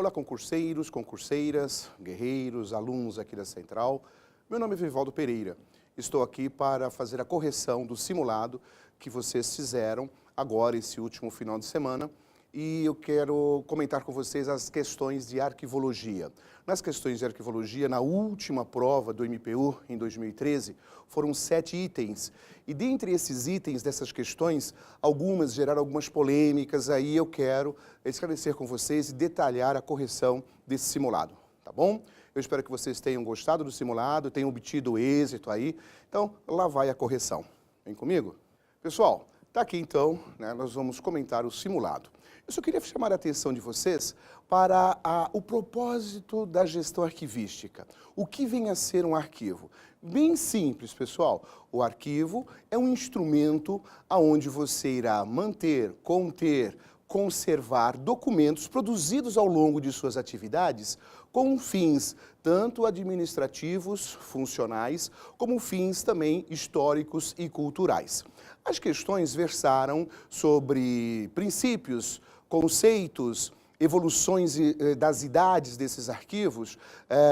Olá, concurseiros, concurseiras, guerreiros, alunos aqui da Central. Meu nome é Vivaldo Pereira. Estou aqui para fazer a correção do simulado que vocês fizeram agora, esse último final de semana. E eu quero comentar com vocês as questões de arquivologia. Nas questões de arquivologia, na última prova do MPU, em 2013, foram 7 itens. E dentre esses itens, dessas questões, algumas geraram algumas polêmicas. Aí eu quero esclarecer com vocês e detalhar a correção desse simulado, tá bom? Eu espero que vocês tenham gostado do simulado, tenham obtido êxito aí. Então, lá vai a correção. Vem comigo? Pessoal, tá aqui então, né, nós vamos comentar o simulado. Eu só queria chamar a atenção de vocês para o propósito da gestão arquivística. O que vem a ser um arquivo? Bem simples, pessoal. O arquivo é um instrumento onde você irá manter, conter, conservar documentos produzidos ao longo de suas atividades com fins tanto administrativos, funcionais, como fins também históricos e culturais. As questões versaram sobre princípios, conceitos, evoluções das idades desses arquivos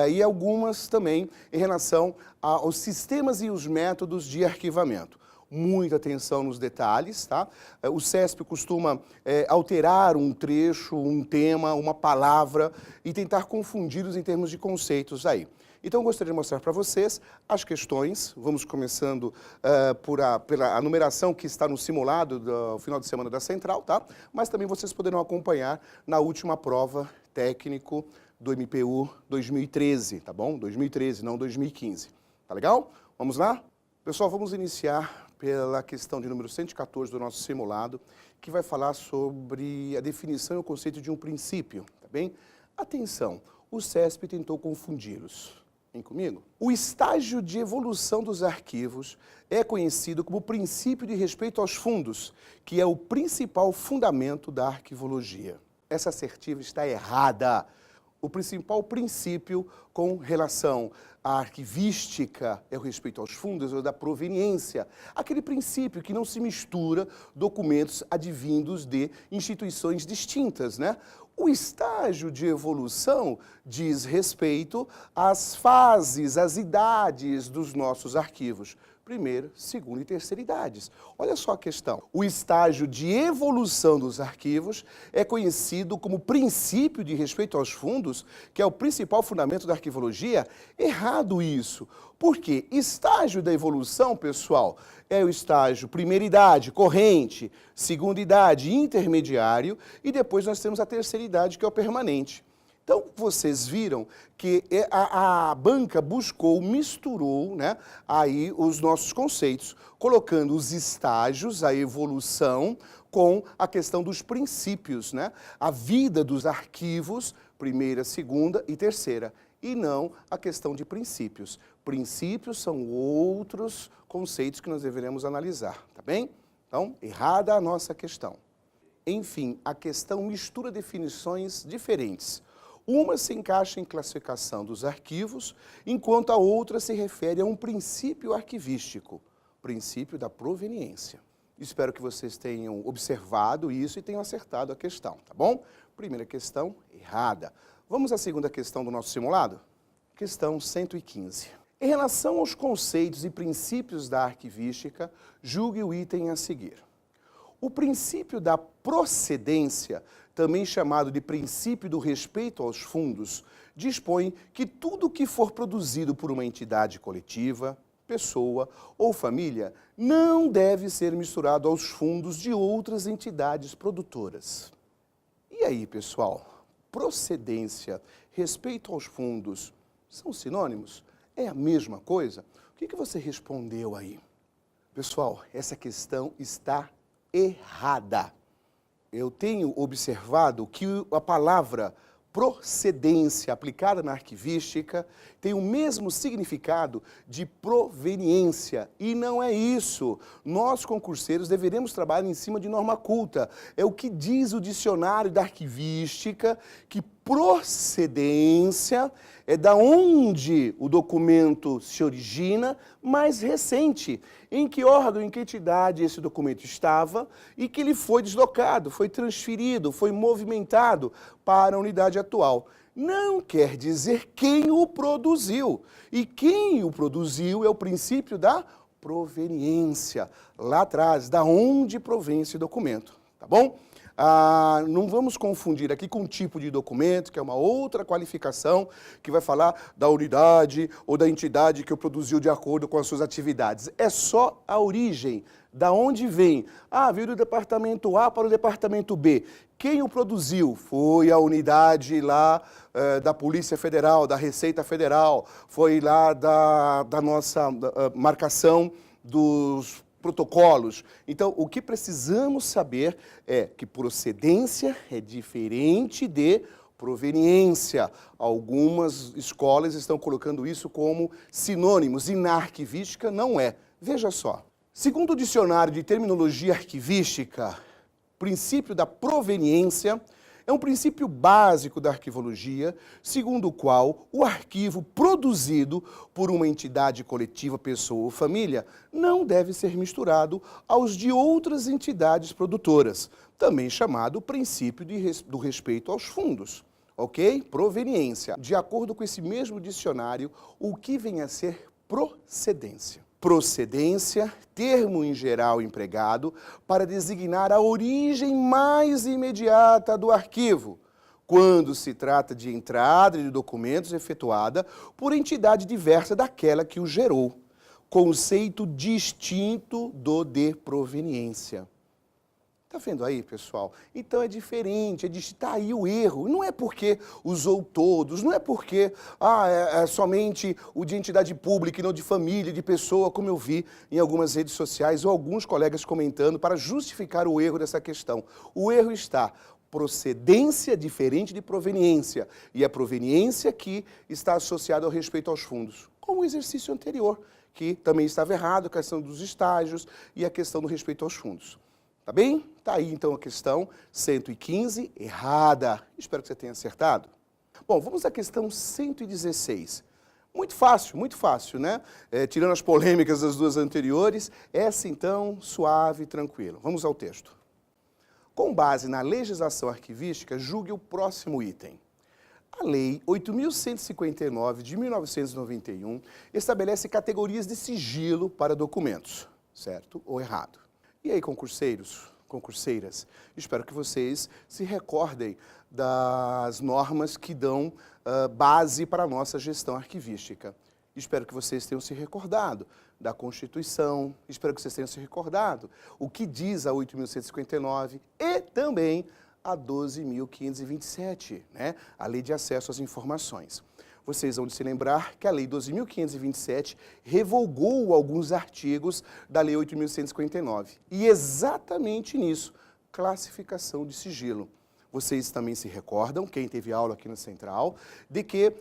e algumas também em relação aos sistemas e os métodos de arquivamento. Muita atenção nos detalhes, tá? O CESP costuma alterar um trecho, um tema, uma palavra e tentar confundi-los em termos de conceitos aí. Então, eu gostaria de mostrar para vocês as questões. Vamos começando pela numeração que está no simulado do final de semana da Central, tá? Mas também vocês poderão acompanhar na última prova técnico do MPU 2013, tá bom? 2013, não 2015. Tá legal? Vamos lá? Pessoal, vamos iniciar pela questão de número 114 do nosso simulado, que vai falar sobre a definição e o conceito de um princípio, tá bem? Atenção, o CESP tentou confundi-los. Vem comigo? O estágio de evolução dos arquivos é conhecido como princípio de respeito aos fundos, que é o principal fundamento da arquivologia. Essa assertiva está errada. O principal princípio com relação à arquivística é o respeito aos fundos ou da proveniência. Aquele princípio que não se mistura documentos advindos de instituições distintas, né? O estágio de evolução diz respeito às fases, às idades dos nossos arquivos. Primeira, segunda e terceira idades. Olha só a questão. O estágio de evolução dos arquivos é conhecido como princípio de respeito aos fundos, que é o principal fundamento da arquivologia. Errado isso. Por quê? Estágio da evolução, pessoal, é o estágio primeira idade, corrente, segunda idade, intermediário, e depois nós temos a terceira idade, que é o permanente. Então, vocês viram que a banca misturou, né, aí os nossos conceitos, colocando os estágios, a evolução, com a questão dos princípios, né? A vida dos arquivos, primeira, segunda e terceira, e não a questão de princípios. Princípios são outros conceitos que nós deveremos analisar, tá bem? Então, errada a nossa questão. Enfim, a questão mistura definições diferentes. Uma se encaixa em classificação dos arquivos, enquanto a outra se refere a um princípio arquivístico, princípio da proveniência. Espero que vocês tenham observado isso e tenham acertado a questão, tá bom? Primeira questão, errada. Vamos à segunda questão do nosso simulado? Questão 115. Em relação aos conceitos e princípios da arquivística, julgue o item a seguir. O princípio da procedência, também chamado de princípio do respeito aos fundos, dispõe que tudo que for produzido por uma entidade coletiva, pessoa ou família não deve ser misturado aos fundos de outras entidades produtoras. E aí, pessoal, procedência, respeito aos fundos, são sinônimos? É a mesma coisa? O que você respondeu aí? Pessoal, essa questão está errada. Eu tenho observado que a palavra procedência aplicada na arquivística tem o mesmo significado de proveniência. E não é isso. Nós, concurseiros, deveremos trabalhar em cima de norma culta. É o que diz o dicionário da arquivística, que procedência é da onde o documento se origina, mais recente, em que órgão, em que entidade esse documento estava e que ele foi deslocado, foi transferido, foi movimentado para a unidade atual. Não quer dizer quem o produziu. E quem o produziu é o princípio da proveniência, lá atrás, da onde provém esse documento, tá bom? Não vamos confundir aqui com o tipo de documento, que é uma outra qualificação, que vai falar da unidade ou da entidade que o produziu de acordo com as suas atividades. É só a origem, da onde vem. Veio do departamento A para o departamento B. Quem o produziu? Foi a unidade lá da Polícia Federal, da Receita Federal, foi lá da nossa marcação dos protocolos. Então, o que precisamos saber é que procedência é diferente de proveniência. Algumas escolas estão colocando isso como sinônimos e na arquivística não é. Veja só. Segundo o dicionário de terminologia arquivística, o princípio da proveniência é um princípio básico da arquivologia, segundo o qual o arquivo produzido por uma entidade coletiva, pessoa ou família não deve ser misturado aos de outras entidades produtoras, também chamado princípio do respeito aos fundos. Ok? Proveniência. De acordo com esse mesmo dicionário, o que vem a ser procedência? Procedência, termo em geral empregado para designar a origem mais imediata do arquivo, quando se trata de entrada de documentos efetuada por entidade diversa daquela que o gerou. Conceito distinto do de proveniência. Tá vendo aí, pessoal? Então é diferente, tá aí o erro. Não é porque usou todos, não é porque é somente o de entidade pública e não de família, de pessoa, como eu vi em algumas redes sociais ou alguns colegas comentando para justificar o erro dessa questão. O erro está procedência diferente de proveniência, e a proveniência que está associada ao respeito aos fundos, como o exercício anterior, que também estava errado, a questão dos estágios e a questão do respeito aos fundos. Tá bem? Tá aí então a questão 115, errada. Espero que você tenha acertado. Bom, vamos à questão 116. Muito fácil, né? Tirando as polêmicas das duas anteriores, essa então, suave e tranquila. Vamos ao texto. Com base na legislação arquivística, julgue o próximo item. A Lei 8.159 de 1991 estabelece categorias de sigilo para documentos, certo ou errado? E aí, concurseiros, concurseiras, espero que vocês se recordem das normas que dão base para a nossa gestão arquivística. Espero que vocês tenham se recordado da Constituição, espero que vocês tenham se recordado o que diz a 8.159 e também a 12.527, né? A Lei de Acesso às Informações. Vocês vão se lembrar que a Lei 12.527 revogou alguns artigos da Lei 8.159. E exatamente nisso, classificação de sigilo. Vocês também se recordam, quem teve aula aqui na Central, de que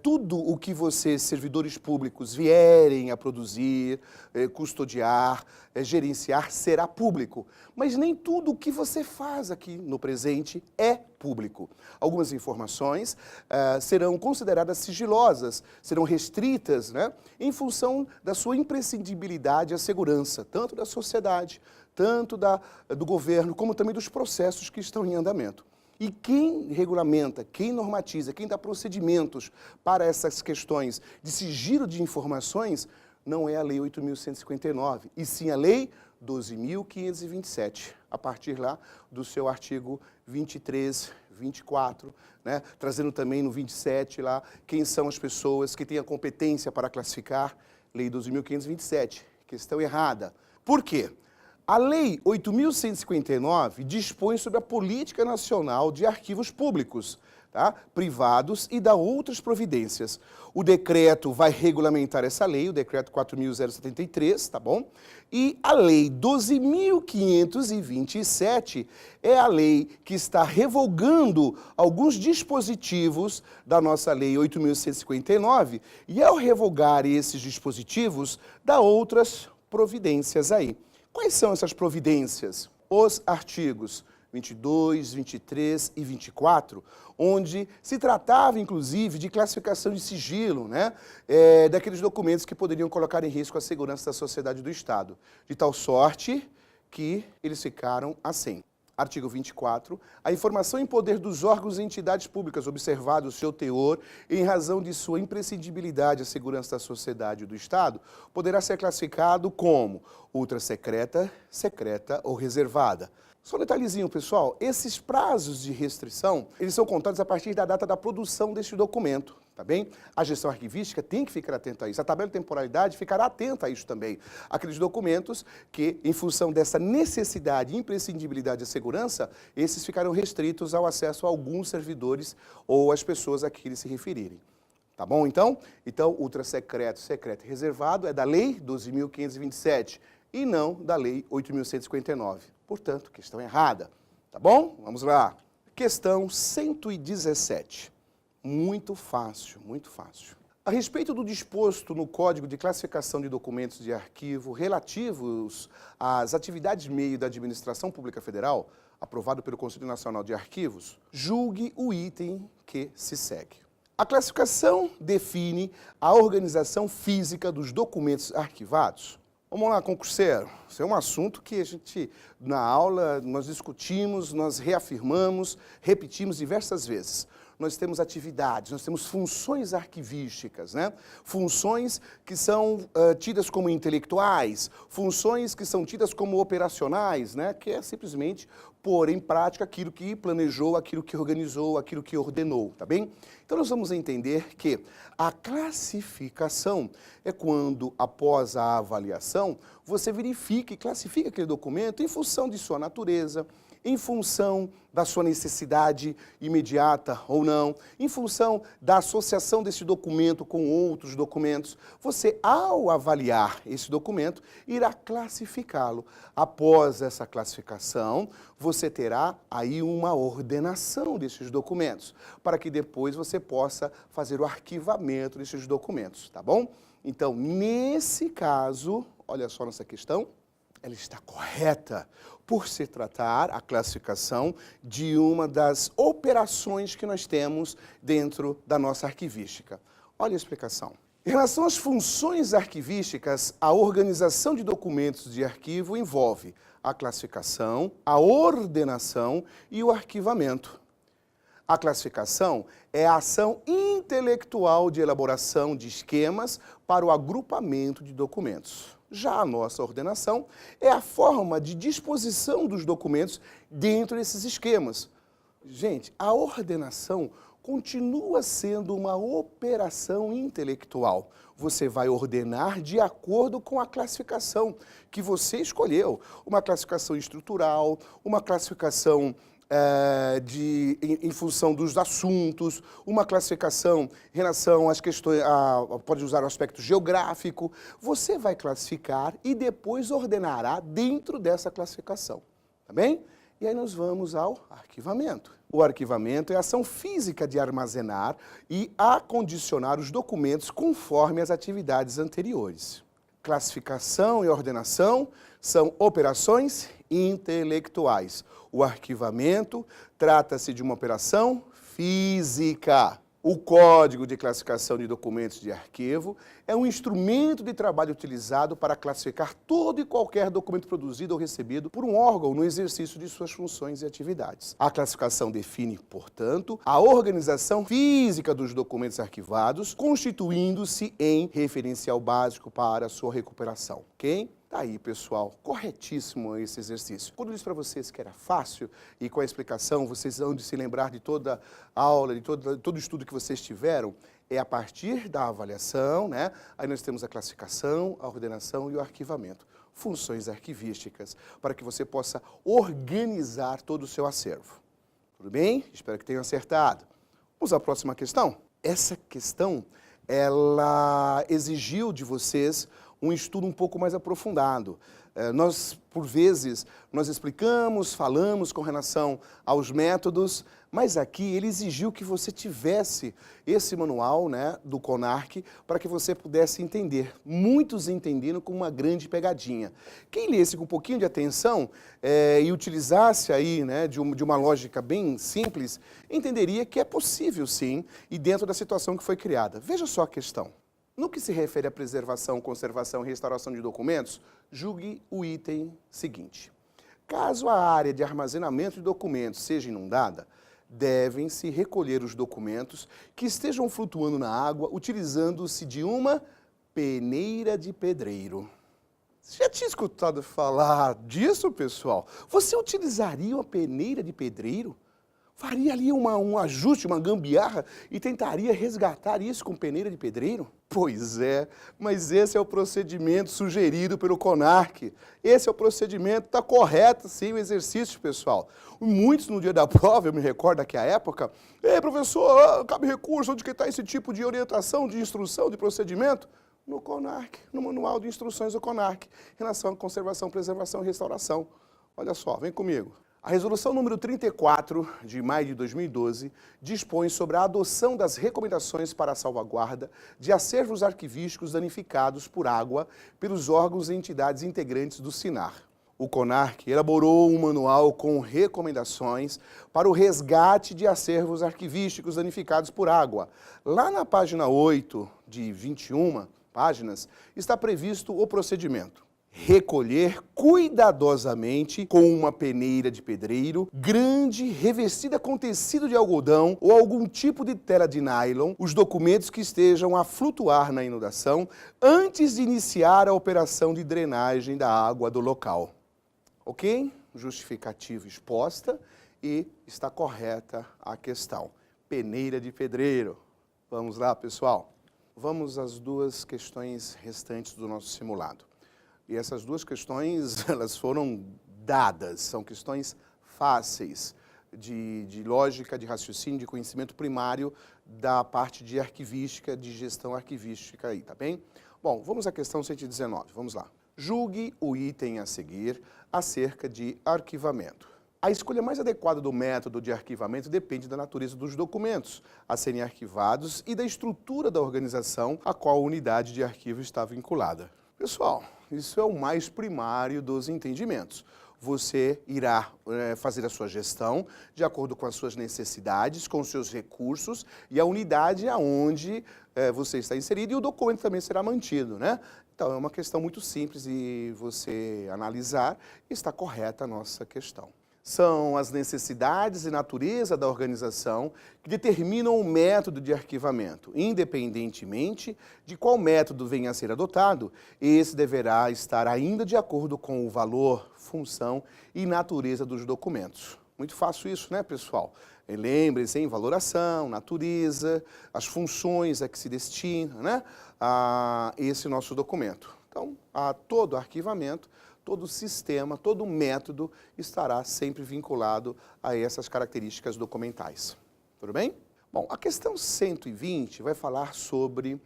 tudo o que vocês, servidores públicos, vierem a produzir, custodiar, gerenciar, será público. Mas nem tudo o que você faz aqui no presente é público. Algumas informações serão consideradas sigilosas, serão restritas, né, em função da sua imprescindibilidade à segurança, tanto da sociedade, tanto do governo, como também dos processos que estão em andamento. E quem regulamenta, quem normatiza, quem dá procedimentos para essas questões de sigilo de informações, não é a Lei 8.159, e sim a Lei 12.527, a partir lá do seu artigo 23, 24, né? Trazendo também no 27 lá quem são as pessoas que têm a competência para classificar. Lei 12.527, questão errada. Por quê? A Lei 8.159 dispõe sobre a Política Nacional de Arquivos Públicos, tá? Privados e dá outras providências. O decreto vai regulamentar essa lei, o decreto 4.073, tá bom? E a Lei 12.527 é a lei que está revogando alguns dispositivos da nossa Lei 8.159 e ao revogar esses dispositivos, dá outras providências aí. Quais são essas providências? Os artigos 22, 23 e 24, onde se tratava, inclusive, de classificação de sigilo, né? Daqueles documentos que poderiam colocar em risco a segurança da sociedade e do Estado, de tal sorte que eles ficaram assim. Artigo 24. A informação em poder dos órgãos e entidades públicas, observado o seu teor, em razão de sua imprescindibilidade à segurança da sociedade e do Estado, poderá ser classificado como ultrasecreta, secreta ou reservada. Só um detalhezinho, pessoal, esses prazos de restrição, eles são contados a partir da data da produção deste documento, tá bem? A gestão arquivística tem que ficar atenta a isso. A tabela de temporalidade ficará atenta a isso também. Aqueles documentos que, em função dessa necessidade e imprescindibilidade da segurança, esses ficarão restritos ao acesso a alguns servidores ou às pessoas a que eles se referirem. Tá bom, então? Então, ultrasecreto, secreto e reservado é da Lei 12.527 e não da Lei 8.159. Portanto, questão errada. Tá bom? Vamos lá. Questão 117. Muito fácil, muito fácil. A respeito do disposto no Código de Classificação de Documentos de Arquivo relativos às atividades meio da Administração Pública Federal, aprovado pelo Conselho Nacional de Arquivos, julgue o item que se segue. A classificação define a organização física dos documentos arquivados. Vamos lá, concurseiro. Isso é um assunto que a gente, na aula, nós discutimos, nós reafirmamos, repetimos diversas vezes. Nós temos atividades, nós temos funções arquivísticas, né? Funções que são tidas como intelectuais, funções que são tidas como operacionais, né? Que é simplesmente pôr em prática aquilo que planejou, aquilo que organizou, aquilo que ordenou, tá bem? Então nós vamos entender que a classificação é quando, após a avaliação, você verifica e classifica aquele documento em função de sua natureza, em função da sua necessidade imediata ou não, em função da associação desse documento com outros documentos. Você, ao avaliar esse documento, irá classificá-lo. Após essa classificação, você terá aí uma ordenação desses documentos, para que depois você possa fazer o arquivamento desses documentos, tá bom? Então, nesse caso, olha só nessa questão, ela está correta, por se tratar a classificação de uma das operações que nós temos dentro da nossa arquivística. Olha a explicação. Em relação às funções arquivísticas, a organização de documentos de arquivo envolve a classificação, a ordenação e o arquivamento. A classificação é a ação intelectual de elaboração de esquemas para o agrupamento de documentos. Já a nossa ordenação é a forma de disposição dos documentos dentro desses esquemas. Gente, a ordenação continua sendo uma operação intelectual. Você vai ordenar de acordo com a classificação que você escolheu. Uma classificação estrutural, uma classificação em função dos assuntos, uma classificação em relação às questões, pode usar o aspecto geográfico. Você vai classificar e depois ordenará dentro dessa classificação, tá bem? E aí nós vamos ao arquivamento. O arquivamento é a ação física de armazenar e acondicionar os documentos conforme as atividades anteriores. Classificação e ordenação são operações intelectuais. O arquivamento trata-se de uma operação física. O Código de Classificação de Documentos de Arquivo é um instrumento de trabalho utilizado para classificar todo e qualquer documento produzido ou recebido por um órgão no exercício de suas funções e atividades. A classificação define, portanto, a organização física dos documentos arquivados, constituindo-se em referencial básico para a sua recuperação, ok? Tá aí, pessoal, corretíssimo esse exercício. Quando eu disse para vocês que era fácil e com a explicação vocês vão de se lembrar de toda a aula, de todo o estudo que vocês tiveram, é a partir da avaliação, né? Aí nós temos a classificação, a ordenação e o arquivamento. Funções arquivísticas, para que você possa organizar todo o seu acervo. Tudo bem? Espero que tenham acertado. Vamos à próxima questão? Essa questão, ela exigiu de vocês um estudo um pouco mais aprofundado. Nós, por vezes, nós explicamos, falamos com relação aos métodos, mas aqui ele exigiu que você tivesse esse manual, né, do CONARC para que você pudesse entender. Muitos entenderam como uma grande pegadinha. Quem lesse com um pouquinho de atenção e utilizasse aí, né, de uma lógica bem simples, entenderia que é possível sim, e dentro da situação que foi criada. Veja só a questão. No que se refere à preservação, conservação e restauração de documentos, julgue o item seguinte. Caso a área de armazenamento de documentos seja inundada, devem-se recolher os documentos que estejam flutuando na água utilizando-se de uma peneira de pedreiro. Você já tinha escutado falar disso, pessoal? Você utilizaria uma peneira de pedreiro? Faria ali um ajuste, uma gambiarra e tentaria resgatar isso com peneira de pedreiro? Pois é, mas esse é o procedimento sugerido pelo CONARC. Esse é o procedimento, está correto sim o exercício, pessoal. Muitos no dia da prova, eu me recordo daquela época, ei professor, cabe recurso, onde que está esse tipo de orientação, de instrução, de procedimento? No CONARC, no manual de instruções do CONARC, em relação à conservação, preservação e restauração. Olha só, vem comigo. A resolução número 34, de maio de 2012, dispõe sobre a adoção das recomendações para a salvaguarda de acervos arquivísticos danificados por água pelos órgãos e entidades integrantes do SINAR. O CONARC elaborou um manual com recomendações para o resgate de acervos arquivísticos danificados por água. Lá na página 8, de 21 páginas, está previsto o procedimento. Recolher cuidadosamente com uma peneira de pedreiro, grande, revestida com tecido de algodão ou algum tipo de tela de nylon, os documentos que estejam a flutuar na inundação antes de iniciar a operação de drenagem da água do local. Ok? Justificativa exposta e está correta a questão. Peneira de pedreiro. Vamos lá, pessoal. Vamos às duas questões restantes do nosso simulado. E essas duas questões, elas foram dadas, são questões fáceis, de lógica, de raciocínio, de conhecimento primário da parte de arquivística, de gestão arquivística aí, tá bem? Bom, vamos à questão 119, vamos lá. Julgue o item a seguir acerca de arquivamento. A escolha mais adequada do método de arquivamento depende da natureza dos documentos a serem arquivados e da estrutura da organização a qual a unidade de arquivo está vinculada. Pessoal, isso é o mais primário dos entendimentos. Você irá fazer a sua gestão de acordo com as suas necessidades, com os seus recursos e a unidade aonde você está inserido e o documento também será mantido, né? Então, é uma questão muito simples e você analisar e está correta a nossa questão. São as necessidades e natureza da organização que determinam o método de arquivamento. Independentemente de qual método venha a ser adotado, esse deverá estar ainda de acordo com o valor, função e natureza dos documentos. Muito fácil isso, né, pessoal? Lembrem-se em valoração, natureza, as funções a que se destina, né, a esse nosso documento. Então, a todo arquivamento, todo sistema, todo método estará sempre vinculado a essas características documentais. Tudo bem? Bom, a questão 120 vai falar sobre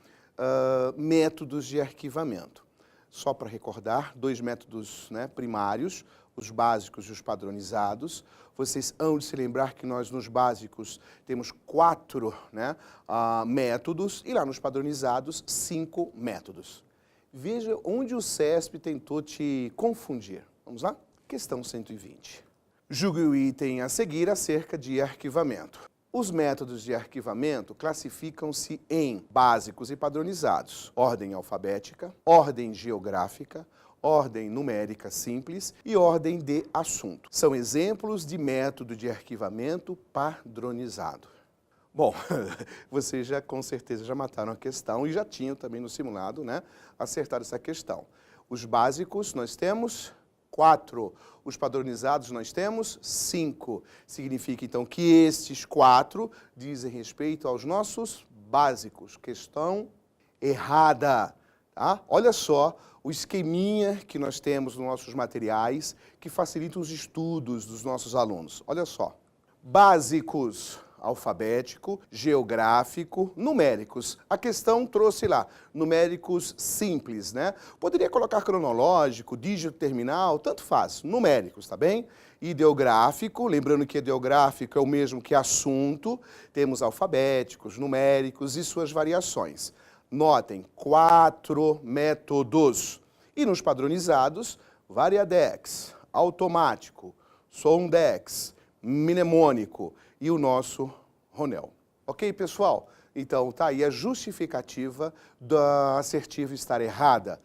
métodos de arquivamento. Só para recordar, dois métodos, né, primários, os básicos e os padronizados. Vocês hão de se lembrar que nós, nos básicos, temos 4 métodos e lá nos padronizados, 5 métodos. Veja onde o CESP tentou te confundir. Vamos lá? Questão 120. Julgue o item a seguir acerca de arquivamento. Os métodos de arquivamento classificam-se em básicos e padronizados, ordem alfabética, ordem geográfica, ordem numérica simples e ordem de assunto. São exemplos de método de arquivamento padronizado. Bom, vocês já com certeza já mataram a questão e já tinham também no simulado, né, acertado essa questão. Os básicos nós temos 4, os padronizados nós temos 5. Significa então que estes 4 dizem respeito aos nossos básicos. Questão errada, tá? Olha só o esqueminha que nós temos nos nossos materiais que facilita os estudos dos nossos alunos. Olha só. Básicos. alfabético, geográfico, numéricos. A questão trouxe lá, numéricos simples, né? Poderia colocar cronológico, dígito terminal, tanto faz, numéricos, tá bem? Ideográfico, lembrando que ideográfico é o mesmo que assunto, temos alfabéticos, numéricos e suas variações. Notem, 4 métodos. E nos padronizados, variadex, automático, sondex, mnemônico e o nosso Ronel. Ok, pessoal? Então, tá aí a justificativa da assertiva estar errada.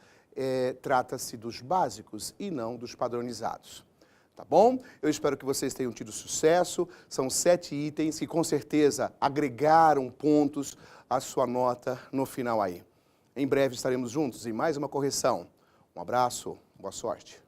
Trata-se dos básicos e não dos padronizados. Tá bom? Eu espero que vocês tenham tido sucesso. São 7 itens que, com certeza, agregaram pontos à sua nota no final aí. Em breve estaremos juntos em mais uma correção. Um abraço, boa sorte.